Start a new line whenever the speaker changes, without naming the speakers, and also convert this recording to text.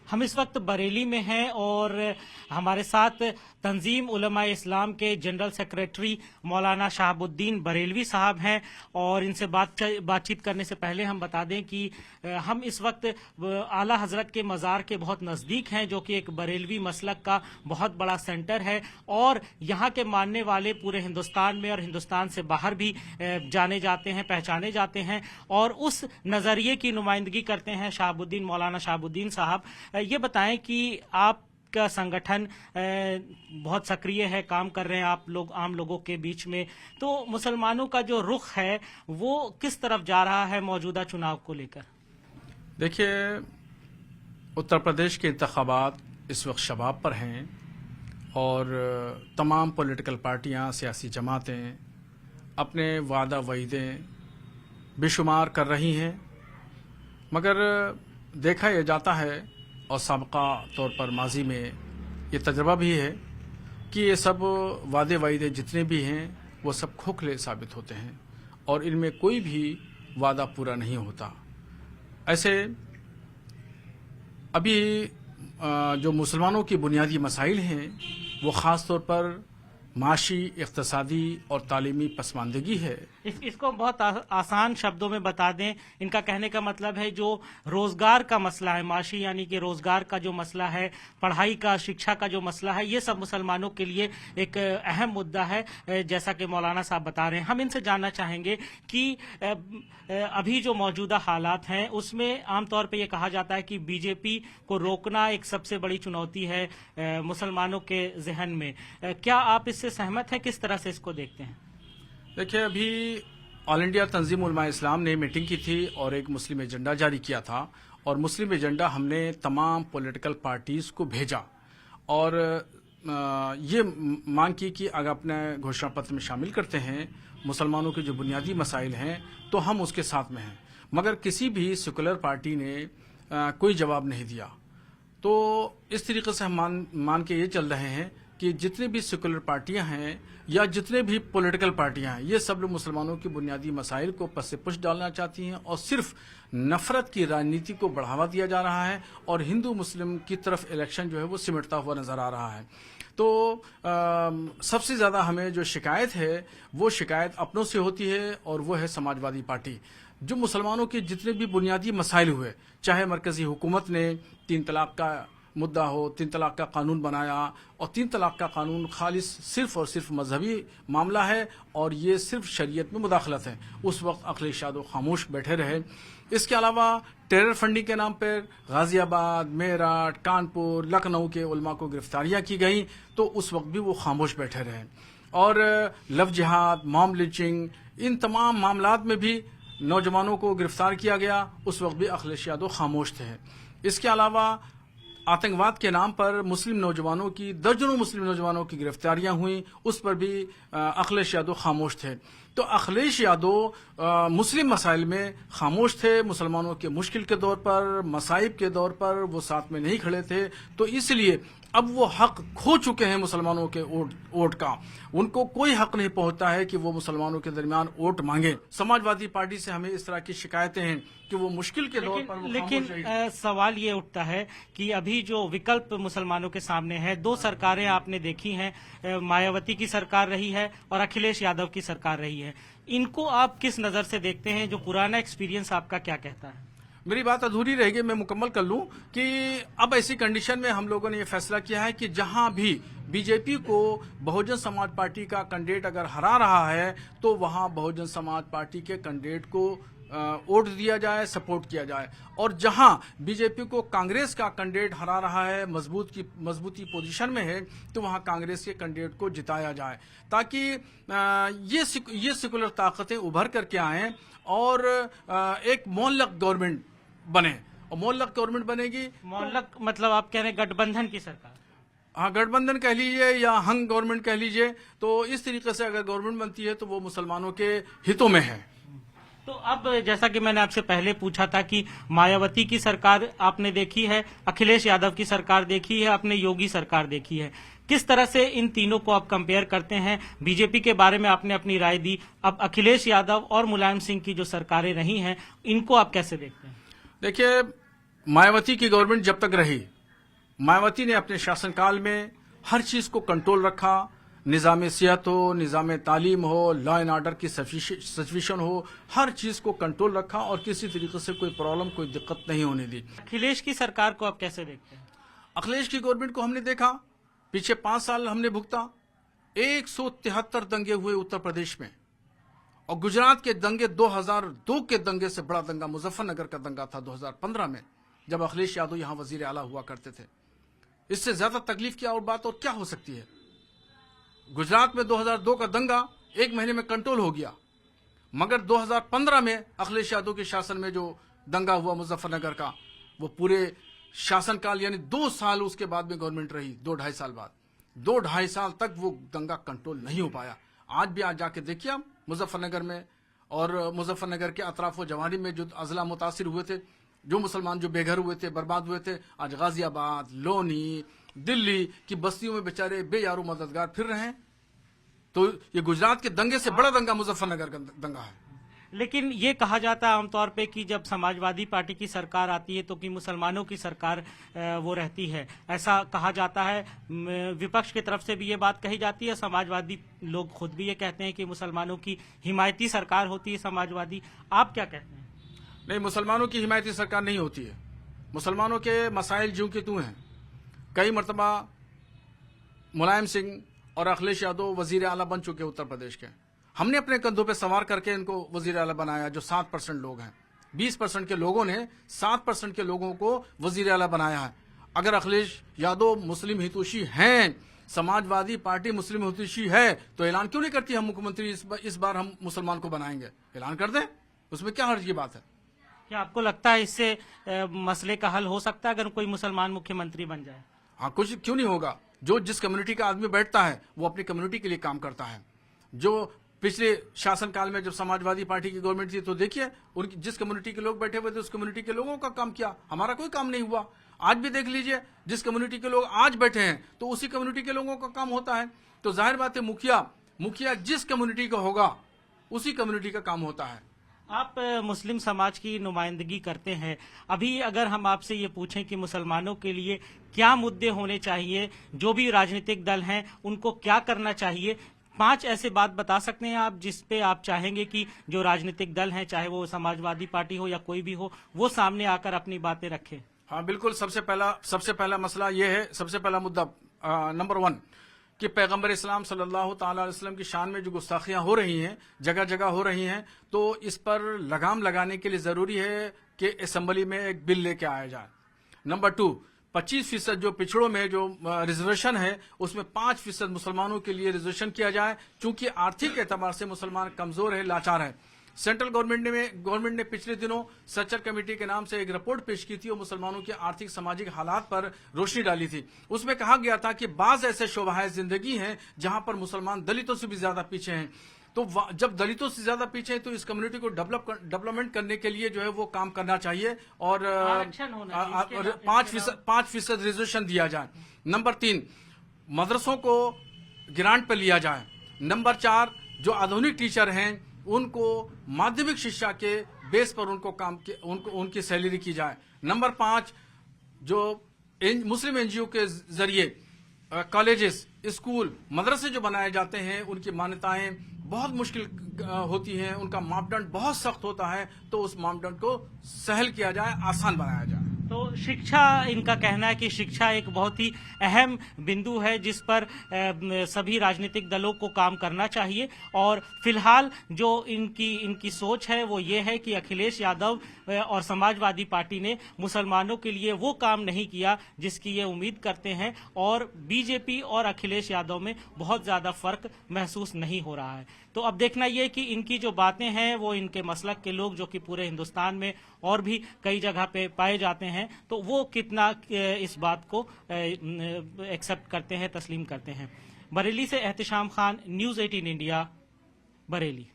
हम इस वक्त बरेली में हैं और हमारे साथ तंजीम उलमा इस्लाम के जनरल सेक्रेटरी मौलाना शहाबुद्दीन बरेलवी साहब हैं और इनसे बातचीत करने से पहले हम बता दें कि हम इस वक्त आला हजरत के मज़ार के बहुत नज़दीक हैं, जो कि एक बरेलवी मसलक का बहुत बड़ा सेंटर है और यहाँ के मानने वाले पूरे हिंदुस्तान में और हिंदुस्तान से बाहर भी जाने जाते हैं, पहचाने जाते हैं और उस नज़रिए की नुमाइंदगी करते हैं शहाबुद्दीन मौलाना शहाबुद्दीन साहब। ये बताएं कि आपका संगठन बहुत सक्रिय है, काम कर रहे हैं आप लोग आम लोगों के बीच में, तो मुसलमानों का जो रुख है वो किस तरफ जा रहा है मौजूदा चुनाव को लेकर?
देखिए, उत्तर प्रदेश के इंतखाबात इस वक्त शबाब पर हैं और तमाम पॉलिटिकल पार्टियां, सियासी जमातें अपने वादा वईदे बेशुमार कर रही हैं, मगर देखा यह जाता है और साबका तौर पर माजी में ये तजर्बा भी है कि ये सब वादे वायदे जितने भी हैं वो सब खोखले साबित होते हैं और इनमें कोई भी वादा पूरा नहीं होता। ऐसे अभी जो मुसलमानों की बुनियादी मसाइल हैं वो ख़ास तौर पर माशी, इक़्तिसादी और तालीमी पसमानदगी है।
इसको बहुत आसान शब्दों में बता दें। इनका कहने का मतलब है जो रोजगार का मसला है, माशी यानी कि रोजगार का जो मसला है, पढ़ाई का, शिक्षा का जो मसला है, ये सब मुसलमानों के लिए एक अहम मुद्दा है, जैसा कि मौलाना साहब बता रहे हैं। हम इनसे जानना चाहेंगे कि अभी जो मौजूदा हालात हैं उसमें आमतौर पर यह कहा जाता है कि बीजेपी को रोकना एक सबसे बड़ी चुनौती है मुसलमानों के जहन में। क्या आप इससे सहमत हैं? किस तरह से इसको देखते हैं?
देखिए, अभी ऑल इंडिया तंजीम उलमा इस्लाम ने मीटिंग की थी और एक मुस्लिम एजेंडा जारी किया था और मुस्लिम एजेंडा हमने तमाम पॉलिटिकल पार्टीज को भेजा और ये मांग की कि अगर अपने घोषणा पत्र में शामिल करते हैं मुसलमानों के जो बुनियादी मसाइल हैं तो हम उसके साथ में हैं, मगर किसी भी सेकुलर पार्टी ने कोई जवाब नहीं दिया। तो इस तरीके से हम मान के ये चल रहे हैं कि जितने भी सेकुलर पार्टियां हैं या जितने भी पॉलिटिकल पार्टियां हैं, ये सब लोग मुसलमानों की बुनियादी मसाइल को पस पुश डालना चाहती हैं और सिर्फ नफरत की राजनीति को बढ़ावा दिया जा रहा है और हिंदू मुस्लिम की तरफ इलेक्शन जो है वो सिमटता हुआ नजर आ रहा है। तो सबसे ज्यादा हमें जो शिकायत है वो शिकायत अपनों से होती है और वो है समाजवादी पार्टी। जो मुसलमानों के जितने भी बुनियादी मसाइल हुए, चाहे मरकजी हुकूमत ने 3 तलाक का मुद्दा हो, 3 तलाक का कानून बनाया और 3 तलाक का कानून खालिस सिर्फ और सिर्फ मजहबी मामला है और ये सिर्फ शरीयत में मुदाखलत है, उस वक्त अखिलेश यादव खामोश बैठे रहे। इसके अलावा टेरर फंडिंग के नाम पर गाजियाबाद, मेरठ, कानपुर, लखनऊ के उलमा को गिरफ्तारियां की गई तो उस वक्त भी वो खामोश बैठे रहे और लव जिहाद, मॉब लिंचिंग, इन तमाम मामलात में भी नौजवानों को गिरफ्तार किया गया, उस वक्त भी अखिलेश यादव खामोश थे। इसके अलावा आतंकवाद के नाम पर मुस्लिम नौजवानों की, दर्जनों मुस्लिम नौजवानों की गिरफ्तारियां हुई, उस पर भी अखिलेश यादव खामोश थे। तो अखिलेश यादव मुस्लिम मसाइल में खामोश थे, मुसलमानों के मुश्किल के दौर पर, मसाइब के दौर पर वो साथ में नहीं खड़े थे। तो इसलिए अब वो हक खो चुके हैं मुसलमानों के वोट का, उनको कोई हक नहीं पहुंचता है कि वो मुसलमानों के दरमियान वोट मांगे। समाजवादी पार्टी से हमें इस तरह की शिकायतें हैं कि वो मुश्किल के दौर पर
लेकिन सवाल ये उठता है कि अभी जो विकल्प मुसलमानों के सामने है, 2 सरकारें आपने देखी हैं, मायावती की सरकार रही है और अखिलेश यादव की सरकार रही है। इनको आप किस नजर से देखते हैं? जो पुराना एक्सपीरियंस आपका क्या कहता है?
मेरी बात अधूरी रहेगी, मैं मुकम्मल कर लूं कि अब ऐसी कंडीशन में हम लोगों ने ये फैसला किया है कि जहां भी बीजेपी को बहुजन समाज पार्टी का कैंडिडेट अगर हरा रहा है तो वहां बहुजन समाज पार्टी के कैंडिडेट को वोट दिया जाए, सपोर्ट किया जाए और जहां बीजेपी को कांग्रेस का कैंडिडेट हरा रहा है, मजबूती पोजीशन में है, तो वहां कांग्रेस के कैंडिडेट को जिताया जाए ताकि ये सेकुलर ताकतें उभर करके आएं और एक मोहल्लक गवर्नमेंट बने। और मोहल्लक गवर्नमेंट बनेगी,
मोहल्लक मतलब आप कह रहे हैं गठबंधन की सरकार?
हाँ, गठबंधन कह लीजिए या हंग गवर्नमेंट कह लीजिए। तो इस तरीके से अगर गवर्नमेंट बनती है तो वो मुसलमानों के हितों में है।
तो अब जैसा कि मैंने आपसे पहले पूछा था कि मायावती की सरकार आपने देखी है, अखिलेश यादव की सरकार देखी है, आपने योगी सरकार देखी है, किस तरह से इन तीनों को आप कंपेयर करते हैं? बीजेपी के बारे में आपने अपनी राय दी, अब अखिलेश यादव और मुलायम सिंह की जो सरकारें रही हैं इनको आप कैसे देखते हैं?
देखिए, मायावती की गवर्नमेंट जब तक रही मायावती ने अपने शासनकाल में हर चीज को कंट्रोल रखा। निजाम सेहत हो, निजाम तालीम हो, लॉ एंड ऑर्डर की सिचुएशन हो, हर चीज को कंट्रोल रखा और किसी तरीके से कोई प्रॉब्लम, कोई दिक्कत नहीं होने दी।
अखिलेश की सरकार को आप कैसे देखते हैं?
अखिलेश की गवर्नमेंट को हमने देखा, पीछे 5 साल हमने भुगता। 173 दंगे हुए उत्तर प्रदेश में, और गुजरात के दंगे 2002 के दंगे से बड़ा दंगा मुजफ्फरनगर का दंगा था 2015 में, जब अखिलेश यादव यहां वजीर आला हुआ करते थे। इससे ज्यादा तकलीफ की और बात और क्या हो सकती है? गुजरात में 2002 का दंगा 1 महीने में कंट्रोल हो गया, मगर 2015 में अखिलेश यादव के शासन में जो दंगा हुआ मुजफ्फरनगर का, वो पूरे शासनकाल यानी 2 साल उसके बाद में गवर्नमेंट रही, 2-2.5 साल बाद, 2-2.5 साल तक वो दंगा कंट्रोल नहीं हो पाया। आज भी आज जाके देखिए हम मुजफ्फरनगर में और मुजफ्फरनगर के अतराफ व जवानी में जो अजला मुतासिर हुए थे, जो मुसलमान जो बेघर हुए थे, बर्बाद हुए थे, आज गाजियाबाद, लोनी, दिल्ली की बस्तियों में बेचारे बेयारो मददगार फिर रहे हैं। तो ये गुजरात के दंगे से बड़ा दंगा मुजफ्फरनगर का दंगा है।
लेकिन ये कहा जाता है आमतौर पे कि जब समाजवादी पार्टी की सरकार आती है तो कि मुसलमानों की सरकार वो रहती है, ऐसा कहा जाता है। विपक्ष की तरफ से भी ये बात कही जाती है, समाजवादी लोग खुद भी ये कहते हैं कि मुसलमानों की हिमायती सरकार होती है समाजवादी। आप क्या कहते हैं?
नहीं, मुसलमानों की हिमायती सरकार नहीं होती है। मुसलमानों के मसाइल ज्यों के त्यों हैं। कई मरतबा मुलायम सिंह और अखिलेश यादव वजीर आला बन चुके उत्तर प्रदेश के। हमने अपने कंधों पे सवार करके इनको वजीर आला बनाया। जो 7% लोग हैं, 20% के लोगों ने 7% के लोगों को वजीर आला बनाया है। अगर अखिलेश यादव मुस्लिम हितैषी हैं, समाजवादी पार्टी मुस्लिम हितैषी है, तो ऐलान क्यों नहीं करती हम मुख्यमंत्री इस बार हम मुसलमान को बनाएंगे? ऐलान कर दें, उसमें क्या हर्ज की बात है?
क्या आपको लगता है इससे मसले का हल हो सकता है अगर कोई मुसलमान मुख्यमंत्री बन जाए?
हाँ, कुछ क्यों नहीं होगा। जो जिस कम्युनिटी का आदमी बैठता है वो अपनी कम्युनिटी के लिए काम करता है। जो पिछले शासनकाल में जब समाजवादी पार्टी की गवर्नमेंट थी, तो देखिए उनकी जिस कम्युनिटी के लोग बैठे हुए थे उस कम्युनिटी के लोगों का काम किया। हमारा कोई काम नहीं हुआ। आज भी देख लीजिए, जिस कम्युनिटी के लोग आज बैठे हैं तो उसी कम्युनिटी के लोगों का काम होता है। तो जाहिर बात है मुखिया जिस कम्युनिटी का होगा उसी कम्युनिटी का काम होता है।
आप मुस्लिम समाज की नुमाइंदगी करते हैं। अभी अगर हम आपसे ये पूछें कि मुसलमानों के लिए क्या मुद्दे होने चाहिए, जो भी राजनीतिक दल हैं उनको क्या करना चाहिए, 5 ऐसे बात बता सकते हैं आप जिस पे आप चाहेंगे कि जो राजनीतिक दल हैं, चाहे वो समाजवादी पार्टी हो या कोई भी हो, वो सामने आकर अपनी बातें रखें?
हाँ बिल्कुल। सबसे पहला मसला ये है, सबसे पहला मुद्दा नंबर 1 कि पैगंबर इस्लाम सल्लल्लाहु ताला अलैहि वसल्लम की शान में जो गुस्ताखियां हो रही हैं, जगह जगह हो रही हैं, तो इस पर लगाम लगाने के लिए जरूरी है कि असेंबली में एक बिल लेके आया जाए। नंबर 2, 25% जो पिछड़ों में जो रिजर्वेशन है उसमें 5% मुसलमानों के लिए रिजर्वेशन किया जाए, क्योंकि आर्थिक एतबार से मुसलमान कमजोर है, लाचार है। सेंट्रल गवर्नमेंट ने पिछले दिनों सच्चर कमेटी के नाम से एक रिपोर्ट पेश की थी और मुसलमानों के आर्थिक सामाजिक हालात पर रोशनी डाली थी। उसमें कहा गया था कि बाज ऐसे शोबाए जिंदगी हैं जहां पर मुसलमान दलितों से भी ज्यादा पीछे हैं। तो जब दलितों से ज्यादा पीछे हैं तो इस कम्युनिटी को डेवलपमेंट करने के लिए जो है वो काम करना चाहिए और 5% रिजर्वेशन दिया जाए। नंबर 3, मदरसों को ग्रांट पर लिया जाए। नंबर 4, जो आधुनिक टीचर हैं उनको माध्यमिक शिक्षा के बेस पर उनकी सैलरी की जाए। नंबर 5, जो मुस्लिम एनजीओ के जरिए कॉलेजेस, स्कूल, मदरसे जो बनाए जाते हैं उनकी मान्यताएं बहुत मुश्किल होती हैं, उनका मापदंड बहुत सख्त होता है, तो उस मापदंड को सहल किया जाए, आसान बनाया जाए।
तो शिक्षा, इनका कहना है कि शिक्षा एक बहुत ही अहम बिंदु है जिस पर सभी राजनीतिक दलों को काम करना चाहिए। और फिलहाल जो इनकी सोच है वो ये है कि अखिलेश यादव और समाजवादी पार्टी ने मुसलमानों के लिए वो काम नहीं किया जिसकी ये उम्मीद करते हैं, और बीजेपी और अखिलेश यादव में बहुत ज्यादा फर्क महसूस नहीं हो रहा है। तो अब देखना ये कि इनकी जो बातें हैं वो इनके मसलक के लोग जो कि पूरे हिंदुस्तान में और भी कई जगह पे पाए जाते हैं, तो वो कितना इस बात को एक्सेप्ट करते हैं, तस्लीम करते हैं। बरेली से एहतिशाम खान, न्यूज़ 18 इंडिया, बरेली।